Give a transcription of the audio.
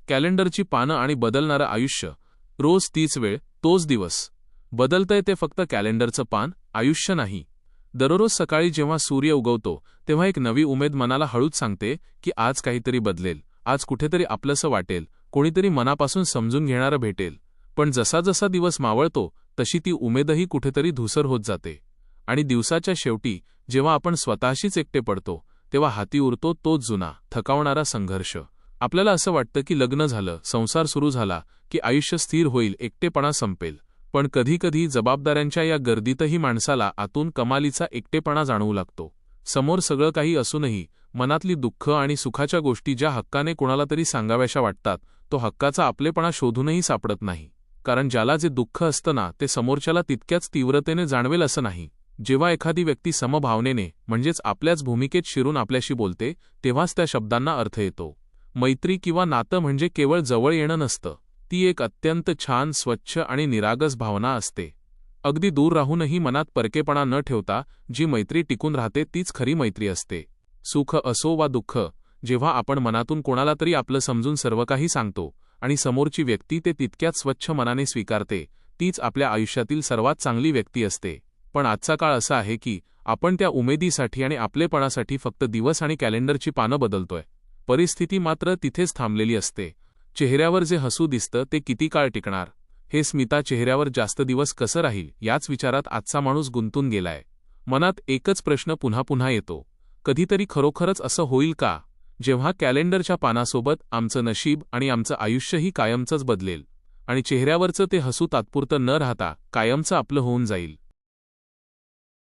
कॅलेंडरची पानं आणि बदलणारं आयुष्य. रोज तीच वेळ, तोच दिवस. बदलतंय ते फक्त कॅलेंडरचं पान, आयुष्य नाही. दररोज सकाळी जेव्हा सूर्य उगवतो तेव्हा एक नवी उमेद मनाला हळूच सांगते की आज काहीतरी बदलेल, आज कुठेतरी आपलंसं वाटेल, कोणीतरी मनापासून समजून घेणारं भेटेल. पण जसा जसा दिवस मावळतो तशी ती उमेदही कुठेतरी धुसर होत जाते. आणि दिवसाच्या शेवटी जेव्हा आपण स्वतःशीच एकटे पडतो तेव्हा हाती उरतो तोच जुना, थकावणारा संघर्ष. आपल्याला असं वाटतं की लग्न झालं, संसार सुरू झाला की आयुष्य स्थिर होईल, एकटेपणा संपेल. पण कधीकधी जबाबदाऱ्यांच्या या गर्दीतही माणसाला आतून कमालीचा एकटेपणा जाणवू लागतो. समोर सगळं काही असूनही मनातली दुःख आणि सुखाच्या गोष्टी ज्या हक्काने कोणाला तरी सांगाव्याशा वाटतात, तो हक्काचा आपलेपणा शोधूनही सापडत नाही. कारण ज्याला जे दुःख असतं ना, ते समोरच्याला तितक्याच तीव्रतेने जाणवेल असं नाही. जेव्हा एखादी व्यक्ती समभावनेने म्हणजेच आपल्याच भूमिकेत शिरून आपल्याशी बोलते, तेव्हाच त्या शब्दांना अर्थ येतो. मैत्री किंवा नातं म्हणजे केवळ जवळ येणं नसतं. ती एक अत्यंत छान, स्वच्छ आणि निरागस भावना असते. अगदी दूर राहूनही मनात परकेपणा न ठेवता जी मैत्री टिकून राहते तीच खरी मैत्री असते. सुख असो वा दुःख, जेव्हा आपण मनातून कोणाला तरी आपलं समजून सर्व काही सांगतो आणि समोरची व्यक्ती ते तितक्याच स्वच्छ मनाने स्वीकारते, तीच आपल्या आयुष्यातील सर्वात चांगली व्यक्ती असते. पण आजचा काळ असा आहे की आपण त्या उमेदीसाठी आणि आपलेपणासाठी फक्त दिवस आणि कॅलेंडरची पानं बदलतोय. परिस्थिती मात्र तिथेच थांबलेली असते. चेहऱ्यावर जे हसू दिसतं ते किती काळ टिकणार, हे स्मिता चेहऱ्यावर जास्त दिवस कसं राहील, याच विचारात आजचा माणूस गुंतून गेलाय. मनात एकच प्रश्न पुन्हा पुन्हा येतो, कधीतरी खरोखरच असं होईल का, जेव्हा कॅलेंडरच्या पानासोबत आमचं नशीब आणि आमचं आयुष्यही कायमचंच बदलेल आणि चेहऱ्यावरचं ते हसू तात्पुरतं न राहता कायमचं आपलं होऊन जाईल.